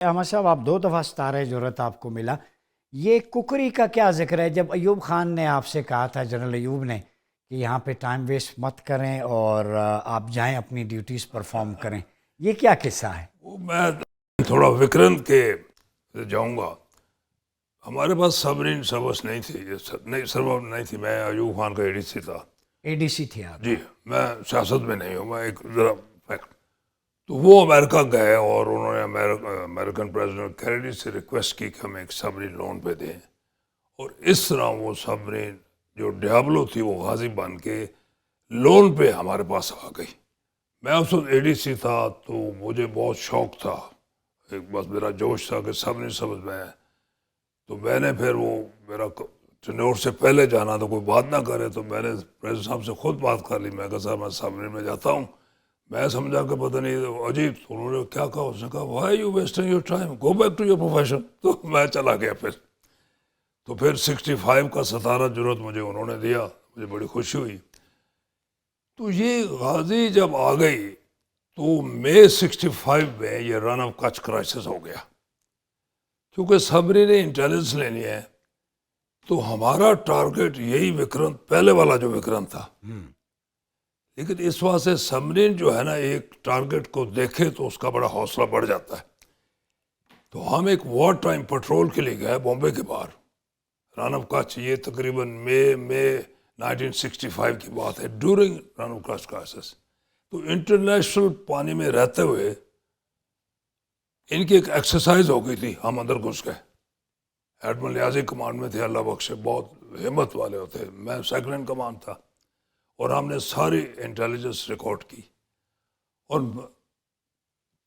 अहमद साहब, आप दो दफ़ा सितारे ज़रूरत आपको मिला। ये कुकरी का क्या जिक्र है? जब अयूब खान ने आपसे कहा था, जनरल अयूब ने, कि यहाँ पे टाइम वेस्ट मत करें और आप जाएं अपनी ड्यूटीज़ परफॉर्म करें, ये क्या किस्सा है? वो मैं थोड़ा विक्रांत के जाऊंगा। हमारे पास सबरीन सर्विस नहीं थी, नहीं सर्वर नहीं थी। मैं अयूब खान का एडीसी था। एडीसी थे आप? जी, मैं सियासत में नहीं हूँ, मैं एक जरा फैक्ट। तो वो अमेरिका गए और उन्होंने अमेरिकन प्रेसिडेंट कैनेडी से रिक्वेस्ट की कि हमें एक सबरीन लोन पे दें। और इस तरह वो सबरीन जो डियाब्लो थी वो गाजी बन के लोन पे हमारे पास आ गई। मैं उस वक्त एडीसी था, तो मुझे बहुत शौक था, एक बस मेरा जोश था कि सबरीन सर्विस में है। तो मैंने फिर वो मेरा टेन्योर से पहले जाना तो कोई बात ना करे, तो मैंने प्रेसिडेंट साहब से खुद बात कर ली। मैं कहा सर मैं सबरीन में जाता हूँ। मैं समझा कि पता नहीं अजीब, तो उन्होंने क्या कहा, उसने कहा why you wasting your time, go back to your profession. तो मैं चला गया फिर। तो फिर 65 का सितारा जुर्रत मुझे उन्होंने दिया, मुझे बड़ी खुशी हुई। तो ये गाजी जब आ गई तो मई 65 में ये रन ऑफ कच्छ क्राइसिस हो गया, क्योंकि सबरी ने इंटेलिजेंस लेनी है। तो हमारा टारगेट यही विक्रांत, पहले वाला जो विक्रांत था। लेकिन इस वास्ते सबरीन जो है ना, एक टारगेट को देखे तो उसका बड़ा हौसला बढ़ जाता है। तो हम एक वॉर टाइम पेट्रोल के लिए गए बॉम्बे के बाहर, रन ऑफ कच्छ। ये तकरीबन मई 1965 की बात है, during run of Kutch crisis. तो इंटरनेशनल पानी में रहते हुए इनकी एक एक्सरसाइज हो गई थी, हम अंदर घुस गए। एडमिरल याजी कमांड में थे, अल्लाह बख्शे, बहुत हिम्मत वाले होते। मैं सेकंड इन कमांड था और हमने सारी इंटेलिजेंस रिकॉर्ड की और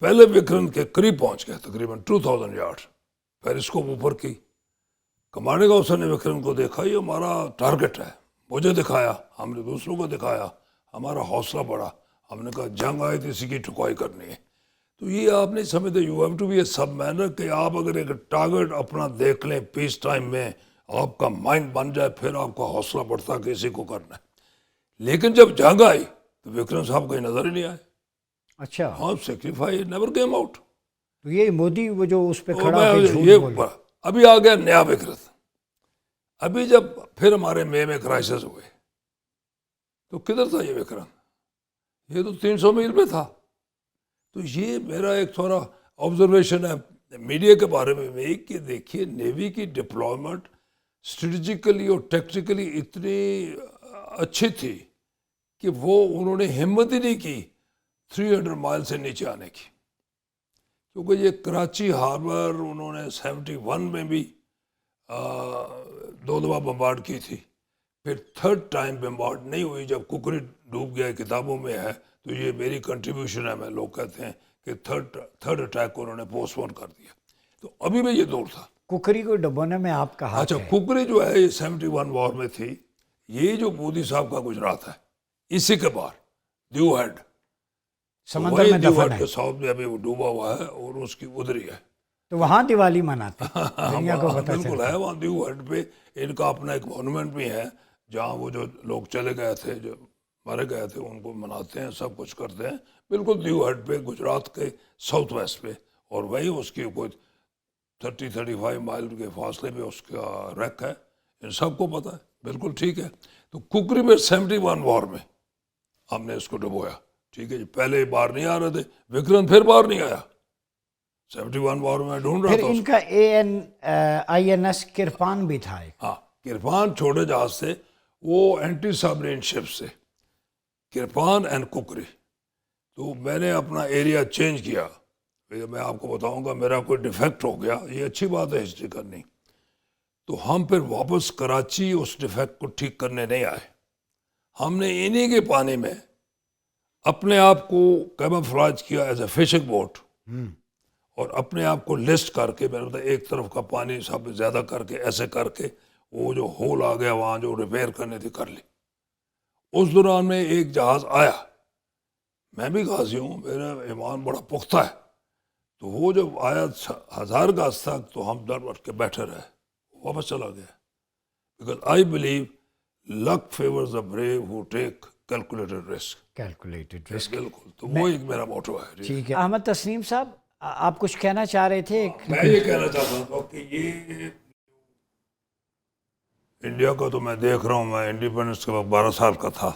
पहले विक्रांत के करीब पहुंच गए, तकरीबन 2000 यार्ड। फिर इसको ऊपर की कमांडिंग ऑफिसर ने विक्रांत को देखा, ये हमारा टारगेट है। मुझे दिखाया, हमने दूसरों को दिखाया, हमारा हौसला बढ़ा। हमने कहा जंग आए तो इसी की ठुकाई करनी है। तो ये आप नहीं समझते, यू हैव टू बी ए सब मैनर, कि आप अगर एक टारगेट अपना देख लें पीस टाइम में, आपका माइंड बन जाए, फिर आपका हौसला बढ़ता कि इसी को करना है। लेकिन जब जंग आई तो विक्रम साहब कहीं नजर ही नहीं आए। अच्छा, हाँ, सेक्रीफाई नेवर केम आउट। तो ये मोदी वो जो उस पे और खड़ा मैं होकर झूठ ये बोले। अभी आ गया नया विक्रम। अभी जब फिर हमारे मई में क्राइसिस हुए तो किधर था ये विक्रम? ये तो 300 मील में था। तो ये मेरा एक थोड़ा ऑब्जर्वेशन है मीडिया के बारे में भी, कि देखिए नेवी की डिप्लॉयमेंट स्ट्रेटजिकली और टेक्निकली इतनी अच्छी थी कि वो उन्होंने हिम्मत ही नहीं की 300 माइल से नीचे आने की। क्योंकि ये कराची हार्बर उन्होंने 71 में भी दो दफा बम्बार्ड की थी। फिर थर्ड टाइम बम्बार्ड नहीं हुई जब कुकरी डूब गया, किताबों में है। तो ये मेरी कंट्रीब्यूशन है। मैं, लोग कहते हैं कि थर्ड अटैक को उन्होंने पोस्टपोन कर दिया। तो अभी भी ये दौर था। कुकरी को डुबोने में आपका हाथ अच्छा, है? कुकरी जो है ये 71 वॉर में थी। ये जो मोदी साहब का गुजरात है, इसी के बाहर दीव हेड, तो समंदर वही में दीव दफन हेड है? के साउथ में अभी वो डूबा हुआ है और उसकी उधरी है। तो वहाँ दिवाली मनाते, दुनिया को हाँ, पता बिल्कुल चलता है, है। वहाँ दीव हेड पे इनका अपना एक मॉन्यूमेंट भी है, जहाँ वो जो लोग चले गए थे, जो मारे गए थे, उनको मनाते हैं, सब कुछ करते हैं। बिल्कुल दीव हेड पे, गुजरात के साउथ वेस्ट पे। और वही उसकी कोई 35 माइल के फासले पे उसका रैक है। इन सबको पता है, बिल्कुल ठीक है। तो कुकरी में 71 वॉर में हमने इसको डुबोया। ठीक है जी, पहले बाहर नहीं आ रहे थे, विक्रम फिर बाहर नहीं आया। 71 वॉर में ढूंढ रहा फिर था उसको। इनका INS किरपान भी था एक। हाँ, किरपान छोटे जहाज से, वो एंटी सबमरीन शिप से, किरपान एंड कुकरी। तो मैंने अपना एरिया चेंज किया। मैं आपको बताऊंगा, मेरा कोई डिफेक्ट हो गया, ये अच्छी बात है हिस्ट्री करनी। तो हम फिर वापस कराची उस डिफेक्ट को ठीक करने नहीं आए। हमने इन्हीं के पानी में अपने आप को कैमोफ्लेज किया एज ए फिशिंग बोट, और अपने आप को लिस्ट करके, मैंने बताया एक तरफ का पानी सब ज़्यादा करके, ऐसे करके वो जो होल आ गया वहाँ जो रिपेयर करने थी कर ली। उस दौरान में एक जहाज़ आया, मैं भी गाजी हूँ, मेरा ईमान बड़ा पुख्ता है। तो वो जब आया 1000 गज तक, तो हम डर बढ़ के बैठे रहे, वापस चला गया। Because I believe luck favours the brave who take calculated risk. Calculated risk. बिल्कुल, तो वो एक मेरा मोटो है जी। ठीक है अहमद तस्लीम साहब, आप कुछ कहना चाह रहे थे? मैं ये कहना चाहता था कि ये इंडिया को तो मैं देख रहा हूँ, मैं इंडिपेंडेंस के वक्त 12 साल का था।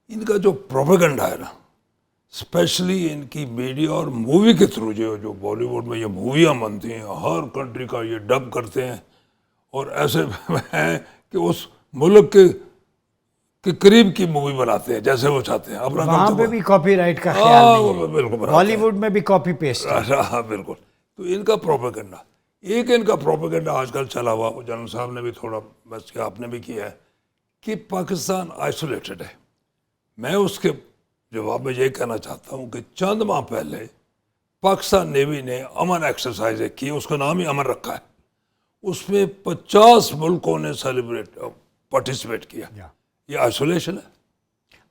इनका जो प्रोपेगेंडा है ना, स्पेशली इनकी मीडिया और मूवी के थ्रू, जो बॉलीवुड में ये मूवियाँ बनती हैं, हर कंट्री का ये डब करते हैं और ऐसे हैं कि उस मुल्क के करीब की मूवी बनाते हैं जैसे वो चाहते हैं। अपना वहां पे भी कॉपीराइट का ख्याल नहीं है, बिल्कुल बॉलीवुड में भी कॉपी पेस्ट है। हाँ बिल्कुल। तो इनका प्रोपेगेंडा, एक इनका प्रोपेगेंडा आजकल चला हुआ, जनरल साहब ने भी थोड़ा बस किया, आपने भी किया है, कि पाकिस्तान आइसोलेटेड है। मैं उसके जवाब में यही कहना चाहता हूँ कि चंद माह पहले पाकिस्तान नेवी ने अमन एक्सरसाइज की, उसका नाम ही अमन रखा है। उसमें 50 मुल्कों ने पार्टिसिपेट किया। ये आइसोलेशन है।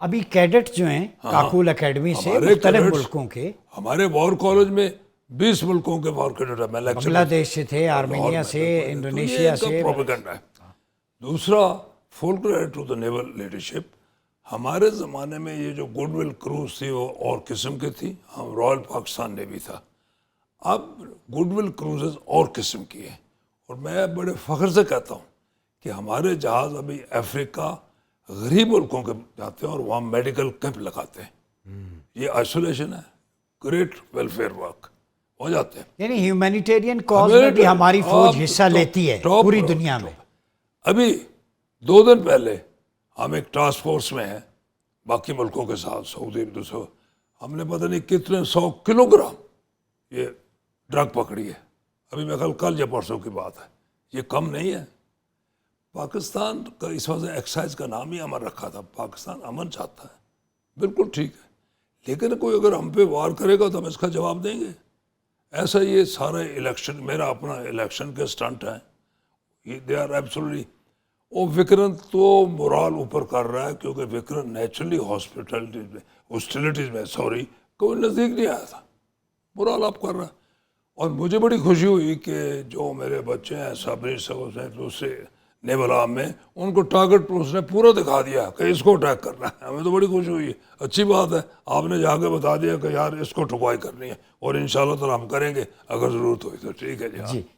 अभी कैडेट जो हैं काकुल एकेडमी से हमारे मुख्तलिफ cadets- मुल्कों के, हमारे वॉर कॉलेज में 20 मुल्कों के वॉर कैडेट है। मैं लेक्चर बांग्लादेश से थे, आर्मेनिया से, इंडोनेशिया से। प्रोपेगेंडा है। दूसरा, full credit to the naval leadership. हमारे ज़माने में ये जो गुडविल क्रूज थी वो और किस्म की थी, हम रॉयल पाकिस्तान नेवी था। अब गुडविल क्रूजेज और किस्म की है और मैं बड़े फ़ख्र से कहता हूँ कि हमारे जहाज़ अभी अफ्रीका गरीब मुल्कों के जाते हैं और वहाँ मेडिकल कैंप लगाते हैं। ये आइसोलेशन है, ग्रेट वेलफेयर वर्क हो जाते हैं। यानी ह्यूमैनिटेरियन कॉज में भी हमारी फौज हिस्सा लेती है पूरी दुनिया में। अभी 2 दिन पहले हम एक टास्क फोर्स में हैं बाकी मुल्कों के साथ, सऊदी दूसरे, हमने पता नहीं कितने 100 किलोग्राम ये ड्रग पकड़ी है। अभी मैं कल या परसों की बात है, ये कम नहीं है। पाकिस्तान का इस वजह एक्साइज का नाम ही अमन रखा था। पाकिस्तान अमन चाहता है, बिल्कुल ठीक है, लेकिन कोई अगर हम पे वार करेगा तो हम इसका जवाब देंगे। ऐसा ये सारे इलेक्शन, मेरा अपना इलेक्शन के स्टंट है, दे आर एब्सोल्युटली। और विक्रांत तो मोराल ऊपर कर रहा है क्योंकि विक्रांत नेचुरली हॉस्टिलिटीज में कोई नज़दीक नहीं आया था, मोराल आप कर रहा है। और मुझे बड़ी खुशी हुई कि जो मेरे बच्चे हैं सबरी से दूसरे नेवल आर्म में, उनको टारगेट उसने पूरा दिखा दिया कि इसको अटैक करना है। हमें तो बड़ी खुशी हुई, अच्छी बात है, आपने जाके बता दिया कि यार इसको ठुकवाई करनी है और इंशाल्लाह तो हम करेंगे, अगर ज़रूरत हुई तो। ठीक है जी, हाँ। जी।